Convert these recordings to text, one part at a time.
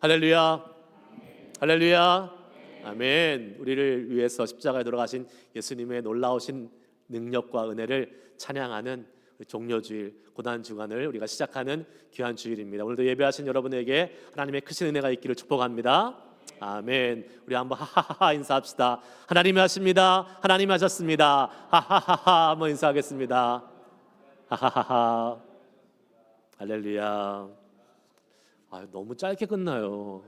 할렐루야. 할렐루야. 아멘. 우리를 위해서 십자가에 돌아가신 예수님의 놀라우신 능력과 은혜를 찬양하는 종료주일 고난주간을 우리가 시작하는 귀한 주일입니다. 오늘도 예배하신 여러분에게 하나님의 크신 은혜가 있기를 축복합니다. 아멘. 우리 한번 하하하 인사합시다. 하나님이 하십니다. 하나님이 하셨습니다. 하하하하 한번 인사하겠습니다. 하하하하. 할렐루야. 너무 짧게 끝나요.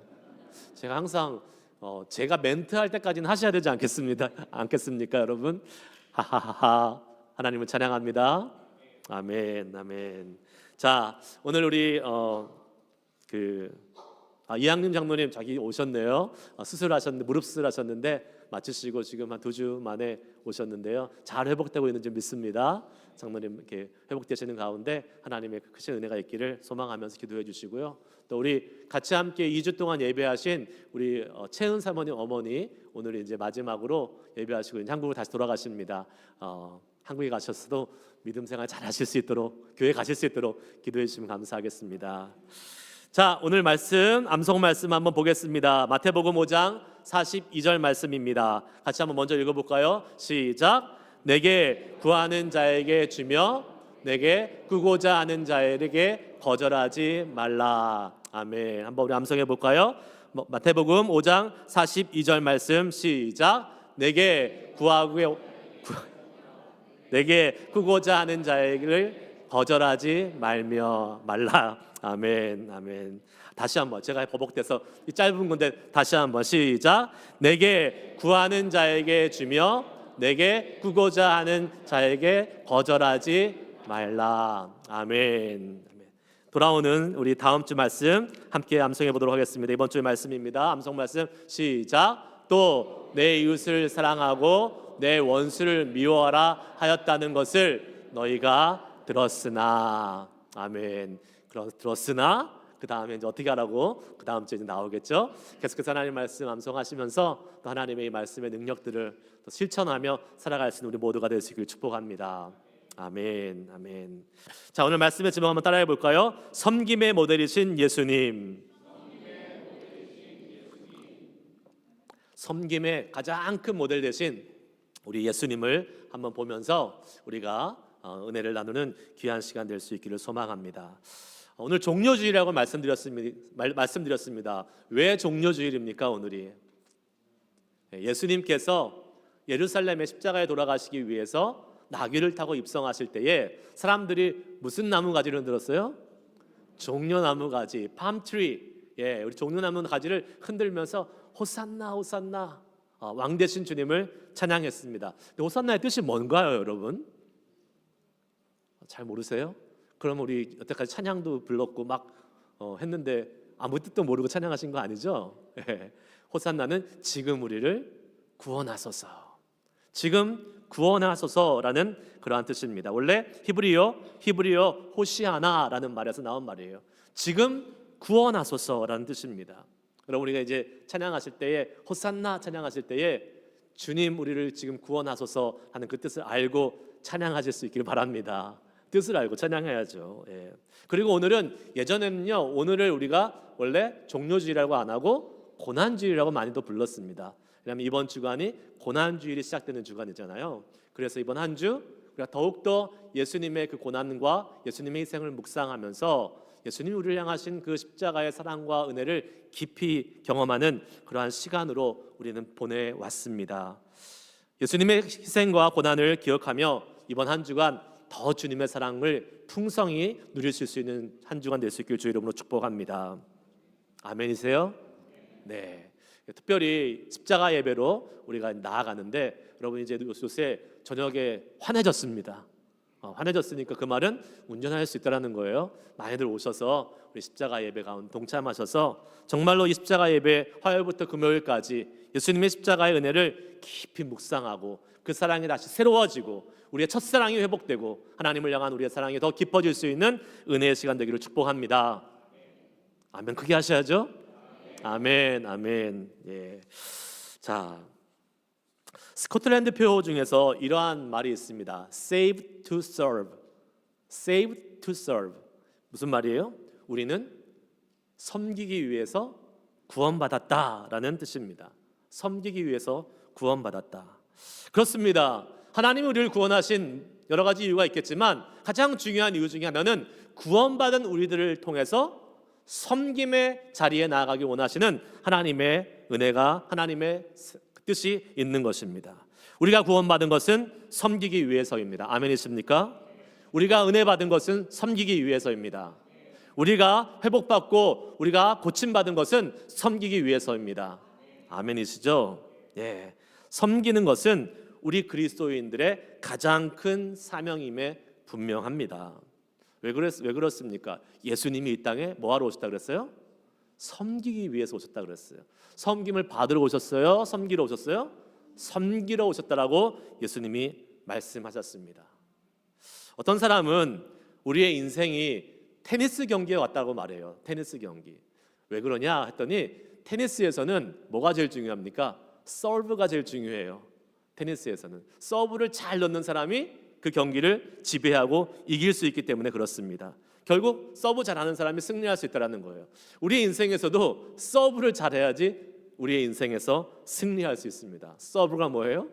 제가 항상 제가 멘트 할 때까지는 하셔야 되지 않겠습니까, 여러분? 하하하하. 하나님을 찬양합니다. 아멘, 아멘. 자, 오늘 우리 이양림 장로님 자기 오셨네요. 수술하셨는데 무릎 수술하셨는데 마치시고 지금 한 2주 만에 오셨는데요. 잘 회복되고 있는지 믿습니다. 장로님 이렇게 회복되시는 가운데 하나님의 크신 은혜가 있기를 소망하면서 기도해 주시고요. 또 우리 같이 함께 2주 동안 예배하신 우리 채은 사모님 어머니 오늘 이제 마지막으로 예배하시고 이제 한국으로 다시 돌아가십니다. 한국에 가셨어도 믿음 생활 잘 하실 수 있도록 교회 가실 수 있도록 기도해 주시면 감사하겠습니다. 자, 오늘 말씀 암송 말씀 한번 보겠습니다. 마태복음 5장 42절 말씀입니다. 같이 한번 먼저 읽어볼까요? 시작. 내게 구하는 자에게 주며 내게 꾸고자 하는 자에게 거절하지 말라. 아멘. 한번 우리 암송해 볼까요? 마태복음 5장 42절 말씀 시작. 내게 꾸고자 하는 자에게 거절하지 말라. 아멘, 아멘. 다시 한번 제가 버벅대서 이 짧은 건데 다시 한번 시작. 내게 구하는 자에게 주며 내게 꾸고자 하는 자에게 거절하지 말라. 아멘. 돌아오는 우리 다음 주 말씀 함께 암송해 보도록 하겠습니다. 이번 주의 말씀입니다. 암송 말씀 시작. 또 내 이웃을 사랑하고 내 원수를 미워하라 하였다는 것을 너희가 들었으나. 아멘. 들었으나 그 다음에 이제 어떻게 하라고 그 다음 주에 나오겠죠. 계속해서 하나님 말씀 암송하시면서 또 하나님의 이 말씀의 능력들을 또 실천하며 살아갈 수 있는 우리 모두가 될 수 있기를 축복합니다. 아멘, 아멘. 자, 오늘 말씀의 제목 한번 따라해 볼까요? 섬김의 모델이신 예수님. 섬김의 가장 큰 모델 되신 우리 예수님을 한번 보면서 우리가 은혜를 나누는 귀한 시간 될 수 있기를 소망합니다. 오늘 종료주일이라고 말씀드렸습니다. 왜 종료주일입니까? 오늘이 예수님께서 예루살렘의 십자가에 돌아가시기 위해서 나귀를 타고 입성하실 때에 사람들이 무슨 나무 가지를 흔들었어요? 종려나무 가지, 팜트리. 우리 종려나무 가지를 흔들면서 호산나 호산나, 왕 되신 주님을 찬양했습니다. 근데 호산나의 뜻이 뭔가요, 여러분? 잘 모르세요? 그럼 우리 여태까지 찬양도 불렀고 막 했는데 아무 뜻도 모르고 찬양하신 거 아니죠? 호산나는 지금 우리를 구원하소서, 지금 구원하소서라는 그러한 뜻입니다. 원래 히브리어 호시아나라는 말에서 나온 말이에요. 지금 구원하소서라는 뜻입니다. 여러분, 우리가 이제 찬양하실 때에 호산나 찬양하실 때에 주님 우리를 지금 구원하소서 하는 그 뜻을 알고 찬양하실 수 있기를 바랍니다. 뜻을 알고 찬양해야죠. 그리고 오늘은 예전에는요, 오늘을 우리가 원래 종료주일이라고 안 하고 고난주일이라고 많이도 불렀습니다. 왜냐하면 이번 주간이 고난주일이 시작되는 주간이잖아요. 그래서 이번 한 주 우리가 더욱더 예수님의 그 고난과 예수님의 희생을 묵상하면서 예수님이 우리를 향하신 그 십자가의 사랑과 은혜를 깊이 경험하는 그러한 시간으로 우리는 보내왔습니다. 예수님의 희생과 고난을 기억하며 이번 한 주간 더 주님의 사랑을 풍성히 누리실 수 있는 한 주간 될 수 있길 주 이름으로 축복합니다. 아멘이세요? 네. 특별히 십자가 예배로 우리가 나아가는데 여러분 이제 요새 저녁에 환해졌습니다. 환해졌으니까 그 말은 운전할 수 있다라는 거예요. 많이들 오셔서 우리 십자가 예배 가운데 동참하셔서 정말로 이 십자가 예배 화요일부터 금요일까지 예수님의 십자가의 은혜를 깊이 묵상하고 그 사랑이 다시 새로워지고 우리의 첫사랑이 회복되고 하나님을 향한 우리의 사랑이 더 깊어질 수 있는 은혜의 시간 되기를 축복합니다. 아멘. 크게 하셔야죠. 아멘, 아멘. 자, 스코틀랜드 표 중에서 이러한 말이 있습니다. Save to serve. Save to serve. 무슨 말이에요? 우리는 섬기기 위해서 구원받았다라는 뜻입니다. 섬기기 위해서 구원받았다. 그렇습니다. 하나님이 우리를 구원하신 여러 가지 이유가 있겠지만 가장 중요한 이유 중에 하나는 구원받은 우리들을 통해서 섬김의 자리에 나아가기 원하시는 하나님의 은혜가, 하나님의 뜻이 있는 것입니다. 우리가 구원받은 것은 섬기기 위해서입니다. 아멘이십니까? 우리가 은혜 받은 것은 섬기기 위해서입니다. 우리가 회복받고 우리가 고침받은 것은 섬기기 위해서입니다. 아멘이시죠? 예. 섬기는 것은 우리 그리스도인들의 가장 큰 사명임에 분명합니다. 왜 그렇습니까? 예수님이 이 땅에 뭐하러 오셨다 그랬어요? 섬기기 위해서 오셨다 그랬어요. 섬김을 받으러 오셨어요? 섬기러 오셨어요? 섬기러 오셨다라고 예수님이 말씀하셨습니다. 어떤 사람은 우리의 인생이 테니스 경기에 왔다고 말해요. 테니스 경기. 왜 그러냐 했더니 테니스에서는 뭐가 제일 중요합니까? 서브가 제일 중요해요. 테니스에서는 서브를 잘 넣는 사람이 그 경기를 지배하고 이길 수 있기 때문에 그렇습니다. 결국 서브 잘하는 사람이 승리할 수 있다는 거예요. 우리 인생에서도 서브를 잘해야지 우리의 인생에서 승리할 수 있습니다. 서브가 뭐예요?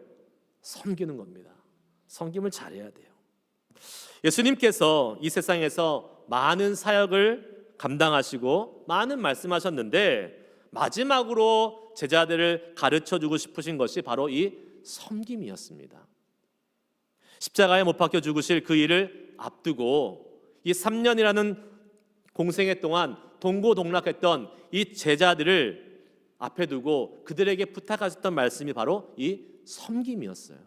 섬기는 겁니다. 섬김을 잘해야 돼요. 예수님께서 이 세상에서 많은 사역을 감당하시고 많은 말씀하셨는데 마지막으로 제자들을 가르쳐주고 싶으신 것이 바로 이 섬김이었습니다. 십자가에 못 박혀 죽으실 그 일을 앞두고 이 3년이라는 공생애 동안 동고동락했던 이 제자들을 앞에 두고 그들에게 부탁하셨던 말씀이 바로 이 섬김이었어요.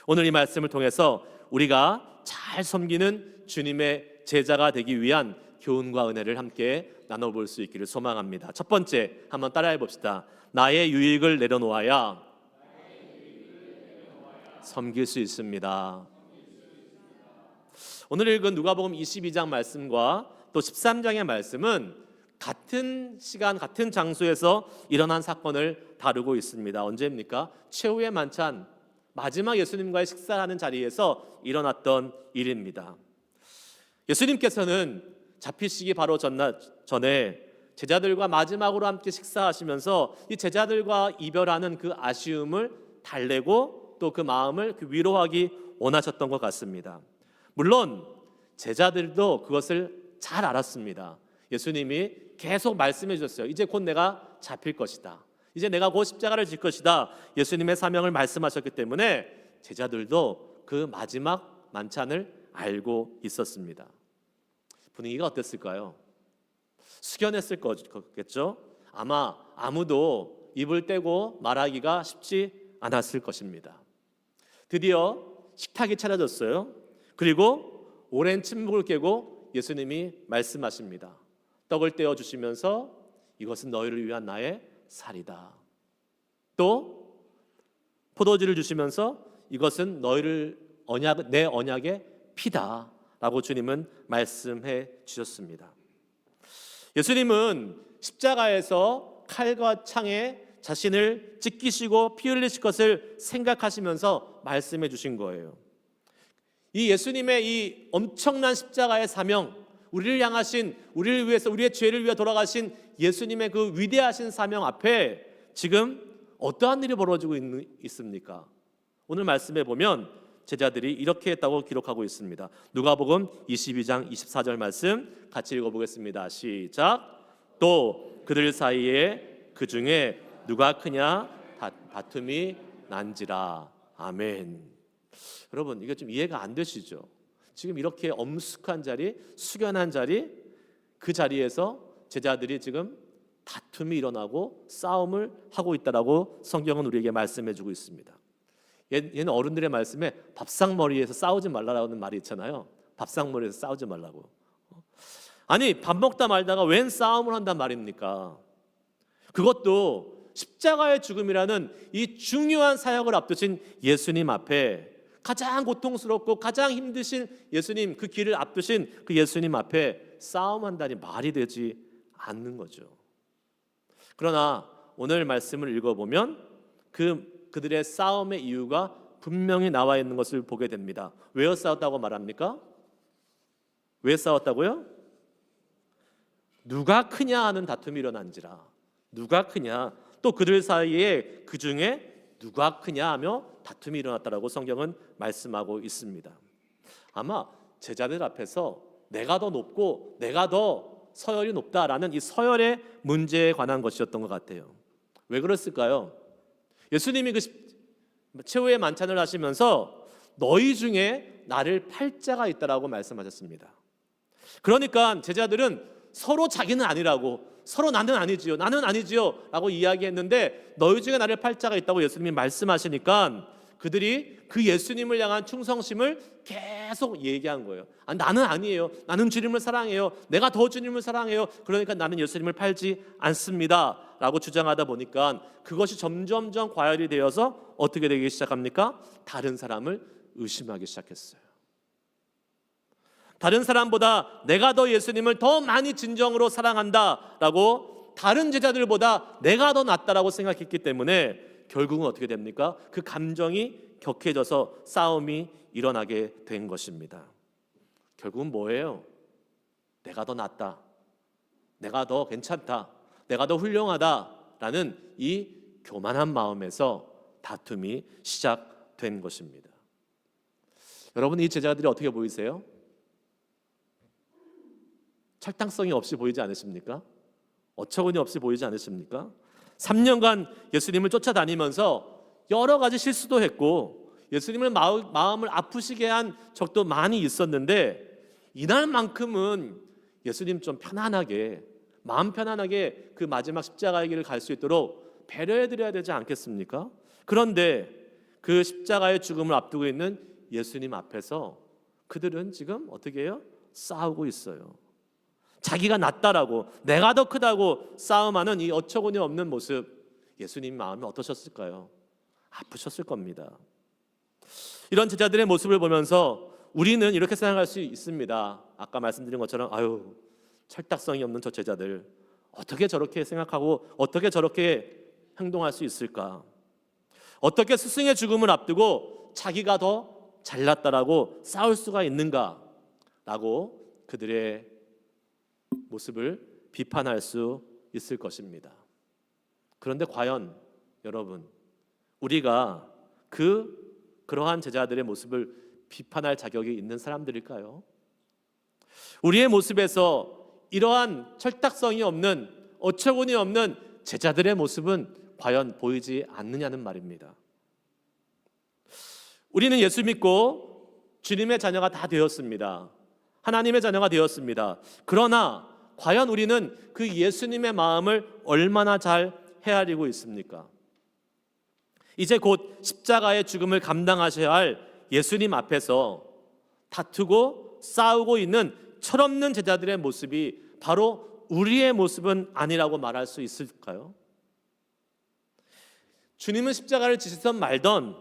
오늘 이 말씀을 통해서 우리가 잘 섬기는 주님의 제자가 되기 위한 교훈과 은혜를 함께 나눠볼 수 있기를 소망합니다. 첫 번째, 한번 따라해 봅시다. 나의 유익을 내려놓아야 섬길 수 있습니다. 오늘 읽은 누가복음 22장 말씀과 또 13장의 말씀은 같은 시간, 같은 장소에서 일어난 사건을 다루고 있습니다. 언제입니까? 최후의 만찬, 마지막 예수님과의 식사하는 자리에서 일어났던 일입니다. 예수님께서는 잡히시기 바로 전에 제자들과 마지막으로 함께 식사하시면서 이 제자들과 이별하는 그 아쉬움을 달래고 또 그 마음을 위로하기 원하셨던 것 같습니다. 물론 제자들도 그것을 잘 알았습니다. 예수님이 계속 말씀해 주셨어요. 이제 곧 내가 잡힐 것이다. 이제 내가 곧 십자가를 질 것이다. 예수님의 사명을 말씀하셨기 때문에 제자들도 그 마지막 만찬을 알고 있었습니다. 분위기가 어땠을까요? 숙연했을 거겠죠? 아마 아무도 입을 떼고 말하기가 쉽지 않았을 것입니다. 드디어 식탁이 차려졌어요. 그리고 오랜 침묵을 깨고 예수님이 말씀하십니다. 떡을 떼어 주시면서 이것은 너희를 위한 나의 살이다. 또 포도주를 주시면서 이것은 너희를 내 언약의 피다 라고 주님은 말씀해 주셨습니다. 예수님은 십자가에서 칼과 창에 자신을 찢기시고 피 흘리실 것을 생각하시면서 말씀해 주신 거예요. 이 예수님의 이 엄청난 십자가의 사명, 우리를 향하신, 우리를 위해서, 우리의 죄를 위해 돌아가신 예수님의 그 위대하신 사명 앞에 지금 어떠한 일이 벌어지고 있습니까? 오늘 말씀해 보면 제자들이 이렇게 했다고 기록하고 있습니다. 누가복음 22장 24절 말씀 같이 읽어보겠습니다. 시작. 또 그들 사이에 그 중에 누가 크냐 다툼이 난지라. 아멘. 여러분, 이게 좀 이해가 안 되시죠? 지금 이렇게 엄숙한 자리, 숙연한 자리, 그 자리에서 제자들이 지금 다툼이 일어나고 싸움을 하고 있다라고 성경은 우리에게 말씀해주고 있습니다. 얘는 어른들의 말씀에 밥상머리에서 싸우지 말라라는 말이 있잖아요. 밥상머리에서 싸우지 말라고. 아니, 밥 먹다 말다가 웬 싸움을 한단 말입니까? 그것도 십자가의 죽음이라는 이 중요한 사역을 앞두신 예수님 앞에, 가장 고통스럽고 가장 힘드신 예수님, 그 길을 앞두신 그 예수님 앞에 싸움한다니 말이 되지 않는 거죠. 그러나 오늘 말씀을 읽어보면 그들의 싸움의 이유가 분명히 나와 있는 것을 보게 됩니다. 왜 싸웠다고 말합니까? 왜 싸웠다고요? 누가 크냐 하는 다툼이 일어난지라. 누가 크냐, 또 그들 사이에 그 중에 누가 크냐 하며 다툼이 일어났다라고 성경은 말씀하고 있습니다. 아마 제자들 앞에서 내가 더 높고 내가 더 서열이 높다라는 이 서열의 문제에 관한 것이었던 것 같아요. 왜 그랬을까요? 예수님이 그 최후의 만찬을 하시면서 너희 중에 나를 팔 자가 있다라고 말씀하셨습니다. 그러니까 제자들은 서로 자기는 아니라고, 서로 나는 아니지요, 나는 아니지요 라고 이야기했는데, 너희 중에 나를 팔 자가 있다고 예수님이 말씀하시니까 그들이 그 예수님을 향한 충성심을 계속 얘기한 거예요. 나는 아니에요, 나는 주님을 사랑해요, 내가 더 주님을 사랑해요, 그러니까 나는 예수님을 팔지 않습니다 라고 주장하다 보니까 그것이 점점점 과열이 되어서 어떻게 되기 시작합니까? 다른 사람을 의심하기 시작했어요. 다른 사람보다 내가 더 예수님을 더 많이 진정으로 사랑한다라고 다른 제자들보다 내가 더 낫다라고 생각했기 때문에 결국은 어떻게 됩니까? 그 감정이 격해져서 싸움이 일어나게 된 것입니다. 결국은 뭐예요? 내가 더 낫다, 내가 더 괜찮다, 내가 더 훌륭하다라는 이 교만한 마음에서 다툼이 시작된 것입니다. 여러분, 이 제자들이 어떻게 보이세요? 철당성이 없이 보이지 않으십니까? 어처구니 없이 보이지 않으십니까? 3년간 예수님을 쫓아다니면서 여러 가지 실수도 했고 예수님을 마음을 아프시게 한 적도 많이 있었는데, 이날만큼은 예수님 좀 편안하게, 마음 편안하게 그 마지막 십자가의 길을 갈 수 있도록 배려해 드려야 되지 않겠습니까? 그런데 그 십자가의 죽음을 앞두고 있는 예수님 앞에서 그들은 지금 어떻게 해요? 싸우고 있어요. 자기가 낫다라고, 내가 더 크다고 싸움하는 이 어처구니 없는 모습, 예수님 마음이 어떠셨을까요? 아프셨을 겁니다. 이런 제자들의 모습을 보면서 우리는 이렇게 생각할 수 있습니다. 아까 말씀드린 것처럼 아유, 철딱성이 없는 저 제자들 어떻게 저렇게 생각하고 어떻게 저렇게 행동할 수 있을까? 어떻게 스승의 죽음을 앞두고 자기가 더 잘났다라고 싸울 수가 있는가? 라고 그들의 모습을 비판할 수 있을 것입니다. 그런데 과연 여러분, 우리가 그러한 제자들의 모습을 비판할 자격이 있는 사람들일까요? 우리의 모습에서 이러한 철딱성이 없는, 어처구니 없는 제자들의 모습은 과연 보이지 않느냐는 말입니다. 우리는 예수 믿고 주님의 자녀가 다 되었습니다. 하나님의 자녀가 되었습니다. 그러나 과연 우리는 그 예수님의 마음을 얼마나 잘 헤아리고 있습니까? 이제 곧 십자가의 죽음을 감당하셔야 할 예수님 앞에서 다투고 싸우고 있는 철없는 제자들의 모습이 바로 우리의 모습은 아니라고 말할 수 있을까요? 주님은 십자가를 지시던 말던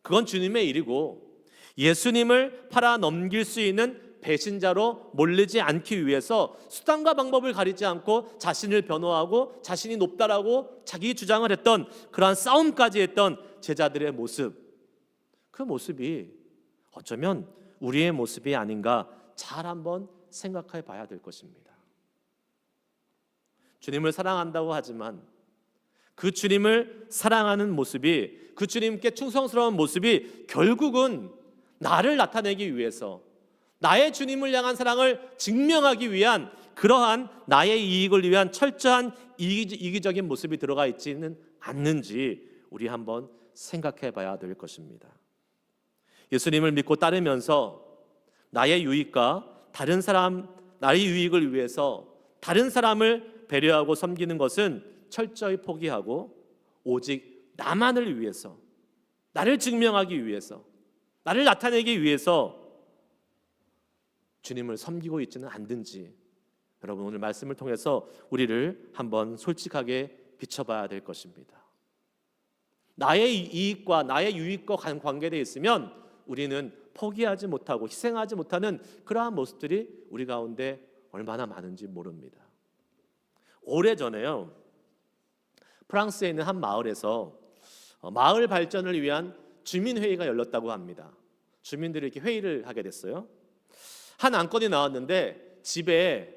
그건 주님의 일이고, 예수님을 팔아 넘길 수 있는 배신자로 몰리지 않기 위해서 수단과 방법을 가리지 않고 자신을 변호하고 자신이 높다라고 자기 주장을 했던 그러한 싸움까지 했던 제자들의 모습, 그 모습이 어쩌면 우리의 모습이 아닌가 잘 한번 생각해 봐야 될 것입니다. 주님을 사랑한다고 하지만 그 주님을 사랑하는 모습이, 그 주님께 충성스러운 모습이 결국은 나를 나타내기 위해서, 나의 주님을 향한 사랑을 증명하기 위한 그러한 나의 이익을 위한 철저한 이기적인 모습이 들어가 있지는 않는지 우리 한번 생각해 봐야 될 것입니다. 예수님을 믿고 따르면서 나의 유익과 다른 사람, 나의 유익을 위해서 다른 사람을 배려하고 섬기는 것은 철저히 포기하고 오직 나만을 위해서, 나를 증명하기 위해서, 나를 나타내기 위해서 주님을 섬기고 있지는 않든지, 여러분 오늘 말씀을 통해서 우리를 한번 솔직하게 비춰봐야 될 것입니다. 나의 이익과 나의 유익과 관계되어 있으면 우리는 포기하지 못하고 희생하지 못하는 그러한 모습들이 우리 가운데 얼마나 많은지 모릅니다. 오래전에요, 프랑스에 있는 한 마을에서 마을 발전을 위한 주민회의가 열렸다고 합니다. 주민들이 이렇게 회의를 하게 됐어요. 한 안건이 나왔는데 집에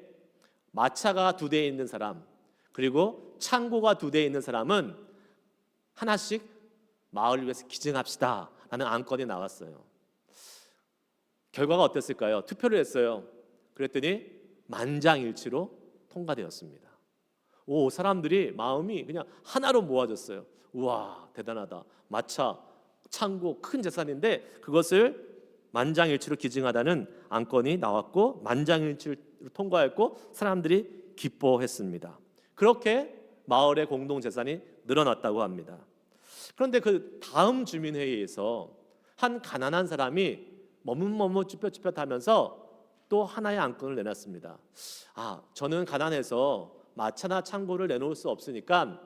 마차가 2대 있는 사람, 그리고 창고가 2대 있는 사람은 하나씩 마을을 위해서 기증합시다 라는 안건이 나왔어요. 결과가 어땠을까요? 투표를 했어요. 그랬더니 만장일치로 통과되었습니다. 오, 사람들이 마음이 그냥 하나로 모아졌어요. 우와, 대단하다. 마차, 창고, 큰 재산인데 그것을 만장일치로 기증하다는 안건이 나왔고 만장일치로 통과했고 사람들이 기뻐했습니다. 그렇게 마을의 공동재산이 늘어났다고 합니다. 그런데 그 다음 주민회의에서 한 가난한 사람이 머뭇머뭇 쭈뼛쭈뼛하면서 또 하나의 안건을 내놨습니다. 저는 가난해서 마차나 창고를 내놓을 수 없으니까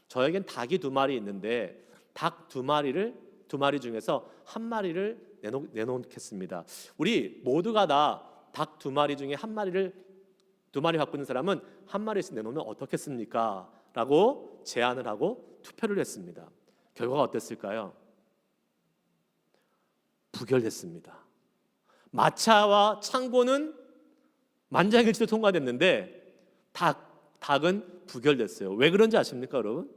저에겐 닭이 2마리 있는데 닭 2마리 중에서 1마리를 내놓겠습니다. 우리 모두가 다 닭 2마리 중에 1마리를 2마리 갖고 있는 사람은 1마리씩 내놓으면 어떻겠습니까? 라고 제안을 하고 투표를 했습니다. 결과가 어땠을까요? 부결됐습니다. 마차와 창고는 만장일치로 통과됐는데 닭은 부결됐어요. 왜 그런지 아십니까, 여러분?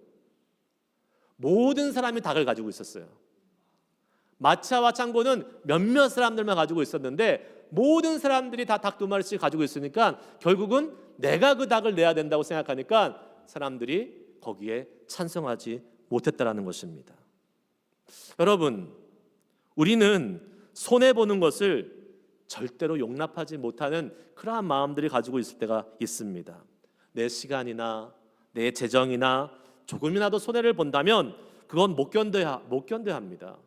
모든 사람이 닭을 가지고 있었어요. 마차와 창고는 몇몇 사람들만 가지고 있었는데 모든 사람들이 다 닭 2마리씩 가지고 있으니까 결국은 내가 그 닭을 내야 된다고 생각하니까 사람들이 거기에 찬성하지 못했다라는 것입니다. 여러분, 우리는 손해보는 것을 절대로 용납하지 못하는 그러한 마음들이 가지고 있을 때가 있습니다. 내 시간이나 내 재정이나 조금이라도 손해를 본다면 그건 못 견뎌야 합니다.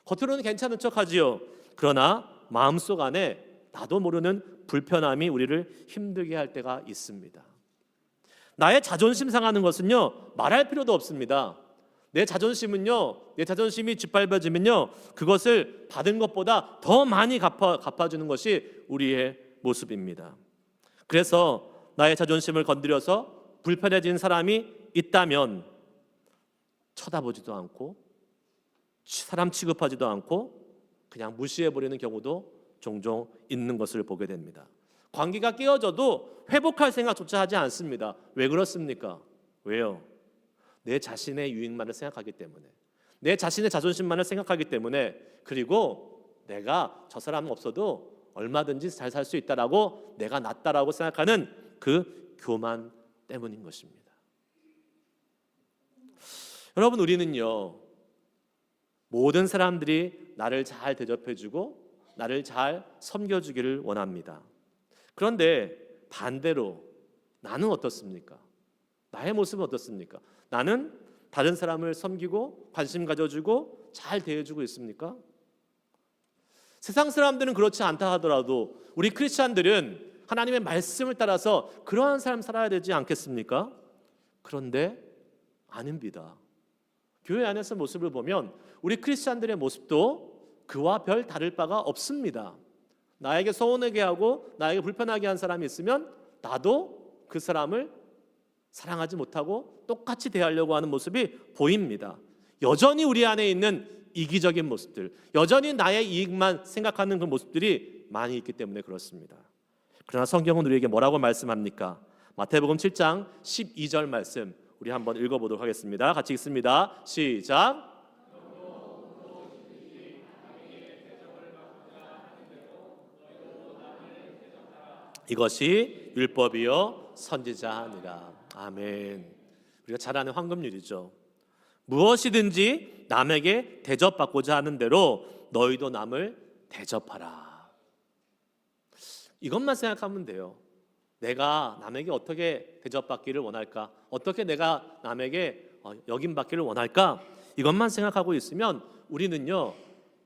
겉으로는 괜찮은 척하지요. 그러나 마음속 안에 나도 모르는 불편함이 우리를 힘들게 할 때가 있습니다. 나의 자존심 상하는 것은요, 말할 필요도 없습니다. 내 자존심이 짓밟아지면요, 그것을 받은 것보다 더 많이 갚아주는 것이 우리의 모습입니다. 그래서 나의 자존심을 건드려서 불편해진 사람이 있다면 쳐다보지도 않고 사람 취급하지도 않고 그냥 무시해버리는 경우도 종종 있는 것을 보게 됩니다. 관계가 깨어져도 회복할 생각조차 하지 않습니다. 왜 그렇습니까? 왜요? 내 자신의 유익만을 생각하기 때문에, 내 자신의 자존심만을 생각하기 때문에, 그리고 내가 저 사람은 없어도 얼마든지 잘 살 수 있다라고, 내가 낫다라고 생각하는 그 교만 때문인 것입니다. 여러분, 우리는요, 모든 사람들이 나를 잘 대접해주고 나를 잘 섬겨주기를 원합니다. 그런데 반대로 나는 어떻습니까? 나의 모습은 어떻습니까? 나는 다른 사람을 섬기고 관심 가져주고 잘 대해주고 있습니까? 세상 사람들은 그렇지 않다 하더라도 우리 크리스찬들은 하나님의 말씀을 따라서 그러한 삶 살아야 되지 않겠습니까? 그런데 아닙니다. 교회 안에서 모습을 보면 우리 크리스찬들의 모습도 그와 별 다를 바가 없습니다. 나에게 서운하게 하고 나에게 불편하게 한 사람이 있으면 나도 그 사람을 사랑하지 못하고 똑같이 대하려고 하는 모습이 보입니다. 여전히 우리 안에 있는 이기적인 모습들, 여전히 나의 이익만 생각하는 그 모습들이 많이 있기 때문에 그렇습니다. 그러나 성경은 우리에게 뭐라고 말씀합니까? 마태복음 7장 12절 말씀 우리 한번 읽어보도록 하겠습니다. 같이 읽습니다. 시작. 이것이 율법이요 선지자니라. 아멘. 우리가 잘 아는 황금률이죠. 무엇이든지 남에게 대접받고자 하는 대로 너희도 남을 대접하라. 이것만 생각하면 돼요. 내가 남에게 어떻게 대접받기를 원할까? 어떻게 내가 남에게 여김받기를 원할까? 이것만 생각하고 있으면 우리는요,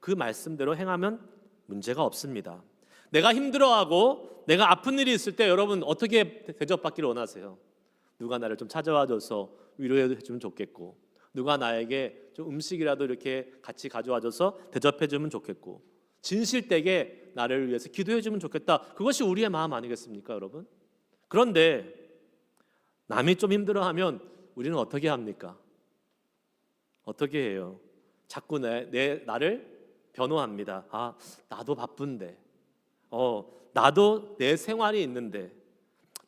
그 말씀대로 행하면 문제가 없습니다. 내가 힘들어하고 내가 아픈 일이 있을 때 여러분 어떻게 대접받기를 원하세요? 누가 나를 좀 찾아와줘서 위로해주면 좋겠고, 누가 나에게 좀 음식이라도 이렇게 같이 가져와줘서 대접해주면 좋겠고, 진실되게 나를 위해서 기도해주면 좋겠다. 그것이 우리의 마음 아니겠습니까, 여러분? 그런데 남이 좀 힘들어하면 우리는 어떻게 합니까? 어떻게 해요? 자꾸 나를 변호합니다. 나도 바쁜데, 나도 내 생활이 있는데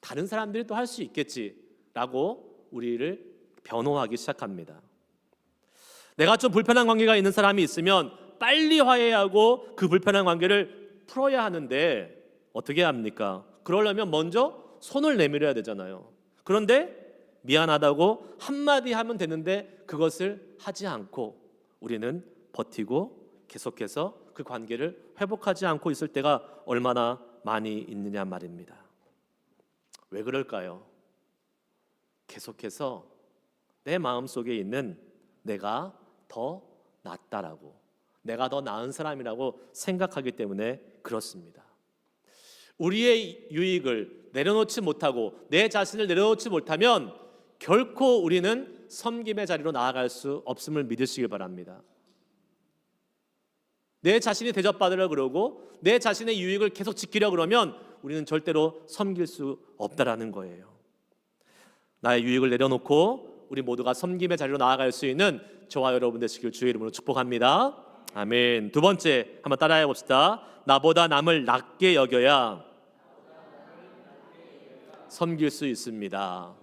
다른 사람들이 또 할 수 있겠지라고 우리를 변호하기 시작합니다. 내가 좀 불편한 관계가 있는 사람이 있으면 빨리 화해하고 그 불편한 관계를 풀어야 하는데 어떻게 합니까? 그러려면 먼저 손을 내밀어야 되잖아요. 그런데 미안하다고 한마디 하면 되는데 그것을 하지 않고 우리는 버티고 계속해서 그 관계를 회복하지 않고 있을 때가 얼마나 많이 있느냐 말입니다. 왜 그럴까요? 계속해서 내 마음속에 있는 내가 더 낫다라고, 내가 더 나은 사람이라고 생각하기 때문에 그렇습니다. 우리의 유익을 내려놓지 못하고 내 자신을 내려놓지 못하면 결코 우리는 섬김의 자리로 나아갈 수 없음을 믿으시길 바랍니다. 내 자신이 대접받으려 그러고 내 자신의 유익을 계속 지키려 그러면 우리는 절대로 섬길 수 없다라는 거예요. 나의 유익을 내려놓고 우리 모두가 섬김의 자리로 나아갈 수 있는 저와 여러분 되시길 주의 이름으로 축복합니다. 아멘. 두 번째 한번 따라해 봅시다. 나보다 남을 낮게 여겨야 섬길 수 있습니다.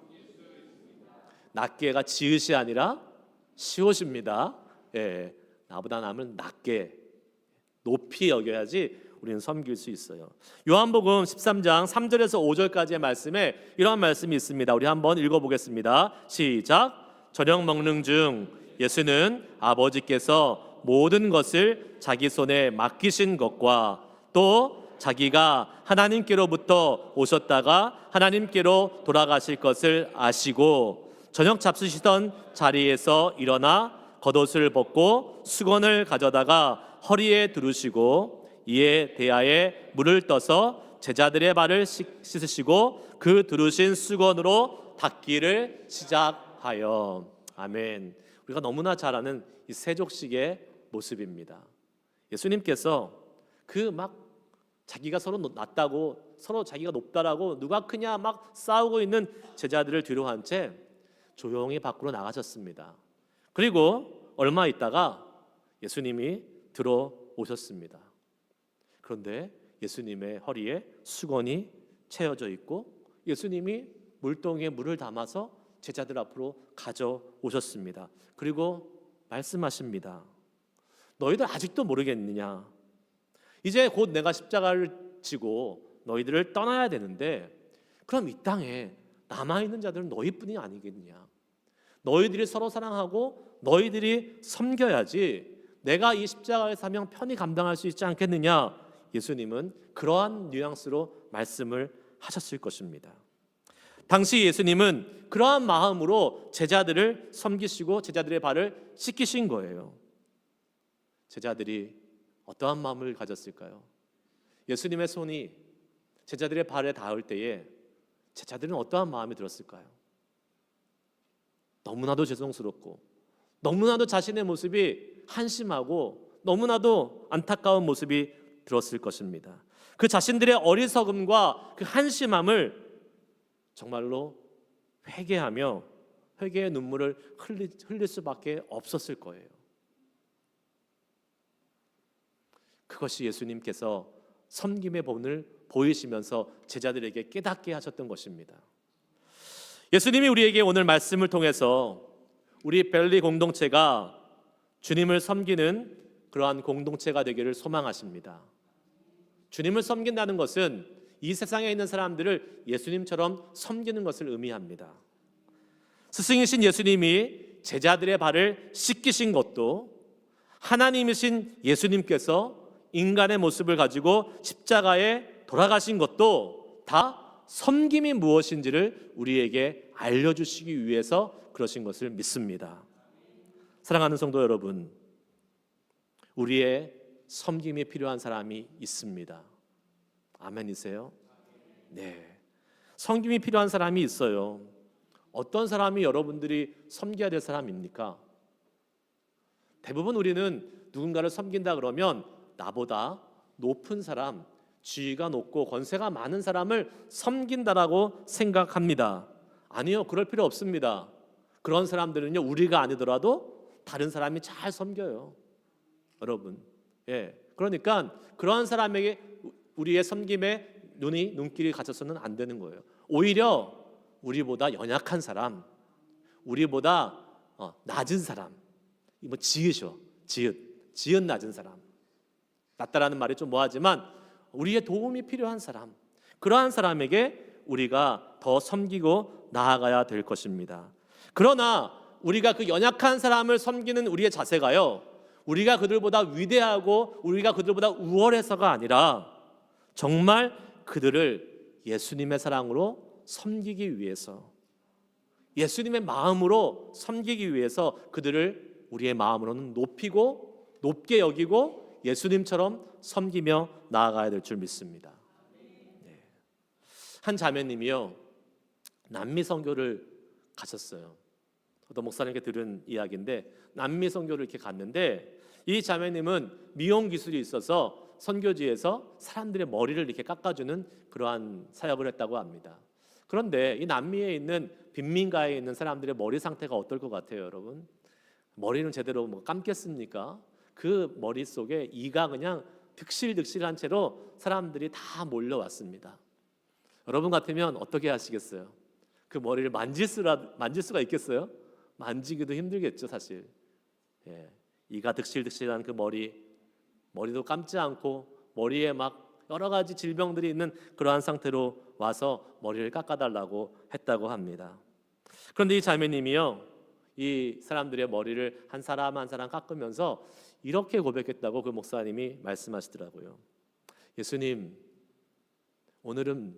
낮게가 지읒이 아니라 시옷입니다. 예, 나보다 남을 낮게 높이 여겨야지 우리는 섬길 수 있어요. 요한복음 13장 3절에서 5절까지의 말씀에 이러한 말씀이 있습니다. 우리 한번 읽어보겠습니다. 시작. 저녁 먹는 중 예수는 아버지께서 모든 것을 자기 손에 맡기신 것과 또 자기가 하나님께로부터 오셨다가 하나님께로 돌아가실 것을 아시고 저녁 잡수시던 자리에서 일어나 겉옷을 벗고 수건을 가져다가 허리에 두르시고 이에 대야에 물을 떠서 제자들의 발을 씻으시고 그 두르신 수건으로 닦기를 시작하여. 아멘. 우리가 너무나 잘 아는 이 세족식의 모습입니다. 예수님께서 그 막 자기가 서로 낮다고 서로 자기가 높다라고 누가 크냐 막 싸우고 있는 제자들을 뒤로 한 채 조용히 밖으로 나가셨습니다. 그리고 얼마 있다가 예수님이 들어오셨습니다. 그런데 예수님의 허리에 수건이 채워져 있고 예수님이 물동이에 물을 담아서 제자들 앞으로 가져오셨습니다. 그리고 말씀하십니다. 너희들 아직도 모르겠느냐? 이제 곧 내가 십자가를 지고 너희들을 떠나야 되는데 그럼 이 땅에 남아있는 자들은 너희뿐이 아니겠냐? 너희들이 서로 사랑하고 너희들이 섬겨야지 내가 이 십자가의 사명 편히 감당할 수 있지 않겠느냐? 예수님은 그러한 뉘앙스로 말씀을 하셨을 것입니다. 당시 예수님은 그러한 마음으로 제자들을 섬기시고 제자들의 발을 씻기신 거예요. 제자들이 어떠한 마음을 가졌을까요? 예수님의 손이 제자들의 발에 닿을 때에 제자들은 어떠한 마음이 들었을까요? 너무나도 죄송스럽고 너무나도 자신의 모습이 한심하고 너무나도 안타까운 모습이 들었을 것입니다. 그 자신들의 어리석음과 그 한심함을 정말로 회개하며 회개의 눈물을 흘릴 수밖에 없었을 거예요. 그것이 예수님께서 섬김의 본을 보이시면서 제자들에게 깨닫게 하셨던 것입니다. 예수님이 우리에게 오늘 말씀을 통해서 우리 벨리 공동체가 주님을 섬기는 그러한 공동체가 되기를 소망하십니다. 주님을 섬긴다는 것은 이 세상에 있는 사람들을 예수님처럼 섬기는 것을 의미합니다. 스승이신 예수님이 제자들의 발을 씻기신 것도 하나님이신 예수님께서 인간의 모습을 가지고 십자가에 돌아가신 것도 다 섬김이 무엇인지를 우리에게 알려주시기 위해서 그러신 것을 믿습니다. 사랑하는 성도 여러분, 우리의 섬김이 필요한 사람이 있습니다. 아멘이세요? 네, 섬김이 필요한 사람이 있어요. 어떤 사람이 여러분들이 섬겨야 될 사람입니까? 대부분 우리는 누군가를 섬긴다 그러면 나보다 높은 사람, 지위가 높고 권세가 많은 사람을 섬긴다라고 생각합니다. 아니요, 그럴 필요 없습니다. 그런 사람들은요, 우리가 아니더라도 다른 사람이 잘 섬겨요, 여러분. 예, 그러니까 그런 사람에게 우리의 섬김에 눈길이 갇혀서는 안 되는 거예요. 오히려 우리보다 연약한 사람, 우리보다 낮은 사람, 뭐 지읒이요, 지읒 낮은 사람. 낮다라는 말이 좀 뭐하지만 우리의 도움이 필요한 사람, 그러한 사람에게 우리가 더 섬기고 나아가야 될 것입니다. 그러나 우리가 그 연약한 사람을 섬기는 우리의 자세가요, 우리가 그들보다 위대하고 우리가 그들보다 우월해서가 아니라 정말 그들을 예수님의 사랑으로 섬기기 위해서, 예수님의 마음으로 섬기기 위해서 그들을 우리의 마음으로는 높이고 높게 여기고 예수님처럼 섬기며 나아가야 될 줄 믿습니다. 한 자매님이요, 남미 선교를 가셨어요. 어떤 목사님께 들은 이야기인데, 남미 선교를 이렇게 갔는데 이 자매님은 미용 기술이 있어서 선교지에서 사람들의 머리를 이렇게 깎아주는 그러한 사역을 했다고 합니다. 그런데 이 남미에 있는 빈민가에 있는 사람들의 머리 상태가 어떨 것 같아요, 여러분? 머리는 제대로 뭐 감겠습니까? 그 머리 속에 이가 그냥 득실득실한 채로 사람들이 다 몰려왔습니다. 여러분 같으면 어떻게 하시겠어요? 그 머리를 만질 수가 있겠어요? 만지기도 힘들겠죠, 사실. 이가 득실득실한 그 머리도 감지 않고 머리에 막 여러 가지 질병들이 있는 그러한 상태로 와서 머리를 깎아달라고 했다고 합니다. 그런데 이 자매님이요, 이 사람들의 머리를 한 사람 한 사람 깎으면서 이렇게 고백했다고 그 목사님이 말씀하시더라고요. 예수님, 오늘은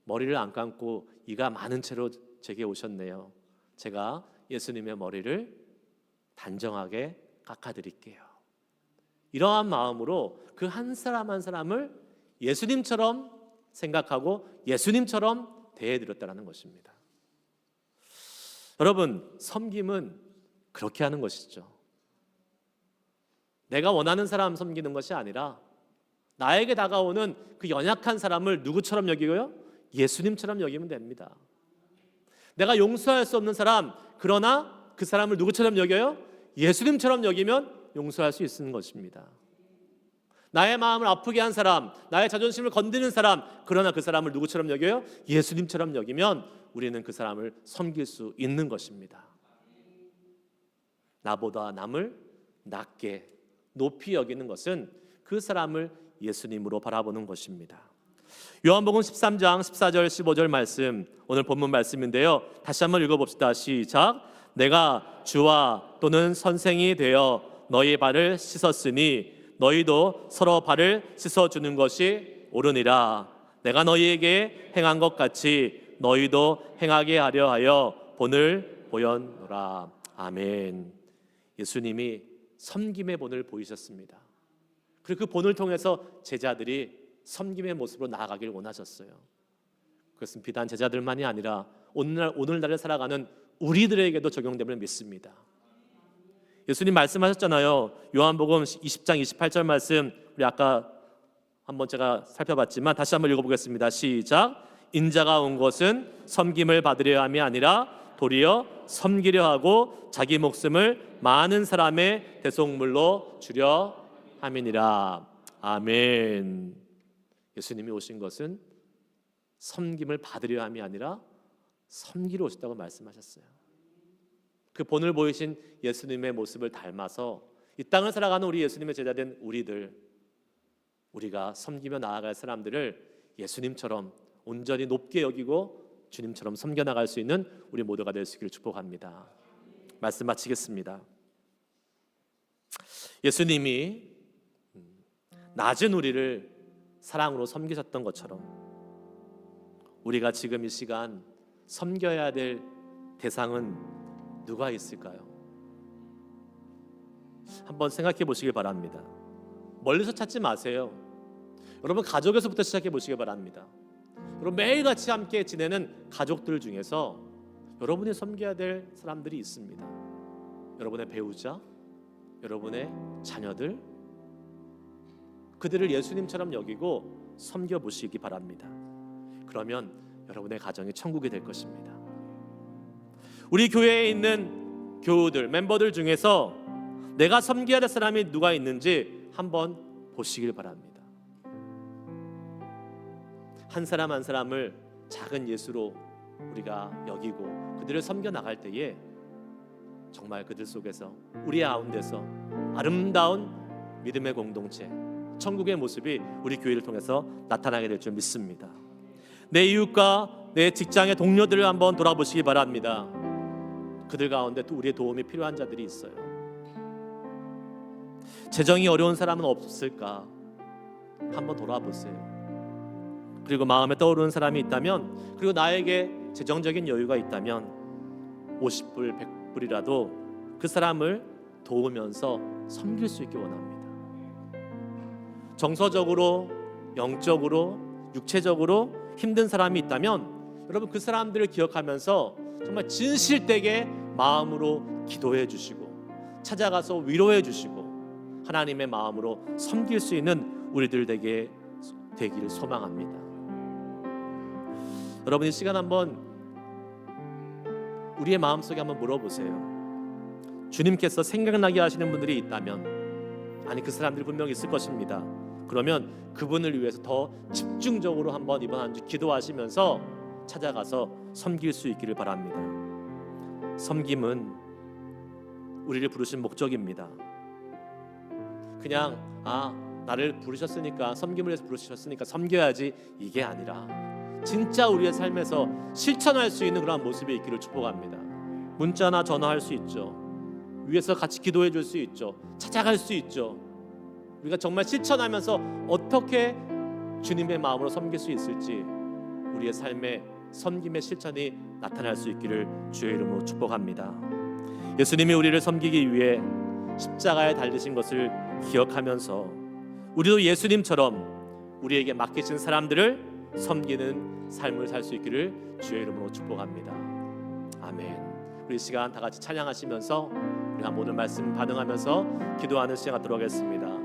머리를 안 감고 이가 많은 채로 제게 오셨네요. 제가 예수님의 머리를 단정하게 깎아드릴게요. 이러한 마음으로 그 한 사람 한 사람을 예수님처럼 생각하고 예수님처럼 대해드렸다는 것입니다. 여러분, 섬김은 그렇게 하는 것이죠. 내가 원하는 사람 섬기는 것이 아니라 나에게 다가오는 그 연약한 사람을 누구처럼 여기고요? 예수님처럼 여기면 됩니다. 내가 용서할 수 없는 사람, 그러나 그 사람을 누구처럼 여겨요? 예수님처럼 여기면 용서할 수 있는 것입니다. 나의 마음을 아프게 한 사람, 나의 자존심을 건드리는 사람, 그러나 그 사람을 누구처럼 여겨요? 예수님처럼 여기면 우리는 그 사람을 섬길 수 있는 것입니다. 나보다 남을 낮게 높이 여기는 것은 그 사람을 예수님으로 바라보는 것입니다. 요한복음 13장 14절 15절 말씀, 오늘 본문 말씀인데요, 다시 한번 읽어봅시다. 시작. 내가 주와 또는 선생이 되어 너희 발을 씻었으니 너희도 서로 발을 씻어주는 것이 옳으니라. 내가 너희에게 행한 것 같이 너희도 행하게 하려 하여 본을 보였노라. 아멘. 예수님이 섬김의 본을 보이셨습니다. 그리고 그 본을 통해서 제자들이 섬김의 모습으로 나아가길 원하셨어요. 그것은 비단 제자들만이 아니라 오늘날을 살아가는 우리들에게도 적용됨을 믿습니다. 예수님 말씀하셨잖아요. 요한복음 20장 28절 말씀, 우리 아까 한번 제가 살펴봤지만 다시 한번 읽어보겠습니다. 시작. 인자가 온 것은 섬김을 받으려 함이 아니라 도리어 섬기려 하고 자기 목숨을 많은 사람의 대속물로 주려 함이니라. 아멘. 예수님이 오신 것은 섬김을 받으려 함이 아니라 섬기러 오셨다고 말씀하셨어요. 그 본을 보이신 예수님의 모습을 닮아서 이 땅을 살아가는 우리 예수님의 제자된 우리가 섬기며 나아갈 사람들을 예수님처럼 온전히 높게 여기고 주님처럼 섬겨나갈 수 있는 우리 모두가 될 수 있기를 축복합니다. 말씀 마치겠습니다. 예수님이 낮은 우리를 사랑으로 섬기셨던 것처럼 우리가 지금 이 시간 섬겨야 될 대상은 누가 있을까요? 한번 생각해 보시길 바랍니다. 멀리서 찾지 마세요. 여러분 가족에서부터 시작해 보시기 바랍니다. 여러분 매일같이 함께 지내는 가족들 중에서 여러분이 섬겨야 될 사람들이 있습니다. 여러분의 배우자, 여러분의 자녀들, 그들을 예수님처럼 여기고 섬겨 보시기 바랍니다. 그러면 여러분의 가정이 천국이 될 것입니다. 우리 교회에 있는 교우들, 멤버들 중에서 내가 섬겨야 될 사람이 누가 있는지 한번 보시길 바랍니다. 한 사람 한 사람을 작은 예수로 우리가 여기고 그들을 섬겨 나갈 때에 정말 그들 속에서 우리 가운데서 아름다운 믿음의 공동체, 천국의 모습이 우리 교회를 통해서 나타나게 될 줄 믿습니다. 내 이웃과 내 직장의 동료들을 한번 돌아보시기 바랍니다. 그들 가운데 또 우리의 도움이 필요한 자들이 있어요. 재정이 어려운 사람은 없을까? 한번 돌아보세요. 그리고 마음에 떠오르는 사람이 있다면, 그리고 나에게 재정적인 여유가 있다면 50불, 100불이라도 그 사람을 도우면서 섬길 수 있기 원합니다. 정서적으로, 영적으로, 육체적으로 힘든 사람이 있다면 여러분 그 사람들을 기억하면서 정말 진실되게 마음으로 기도해 주시고 찾아가서 위로해 주시고 하나님의 마음으로 섬길 수 있는 우리들 되기를 소망합니다. 여러분 이 시간 한번 우리의 마음속에 한번 물어보세요. 주님께서 생각나게 하시는 분들이 있다면, 아니 그 사람들이 분명히 있을 것입니다. 그러면 그분을 위해서 더 집중적으로 한번 이번 한 주 기도하시면서 찾아가서 섬길 수 있기를 바랍니다. 섬김은 우리를 부르신 목적입니다. 그냥 나를 부르셨으니까, 섬김을 위해서 부르셨으니까 섬겨야지, 이게 아니라 진짜 우리의 삶에서 실천할 수 있는 그런 모습이 있기를 축복합니다. 문자나 전화할 수 있죠. 위에서 같이 기도해 줄 수 있죠. 찾아갈 수 있죠. 우리가 정말 실천하면서 어떻게 주님의 마음으로 섬길 수 있을지 우리의 삶에 섬김의 실천이 나타날 수 있기를 주의 이름으로 축복합니다. 예수님이 우리를 섬기기 위해 십자가에 달리신 것을 기억하면서 우리도 예수님처럼 우리에게 맡기신 사람들을 섬기는 삶을 살 수 있기를 주의 이름으로 축복합니다. 아멘. 우리 시간 다 같이 찬양하시면서 우리가 오늘 말씀 반응하면서 기도하는 시간 갖도록 하겠습니다.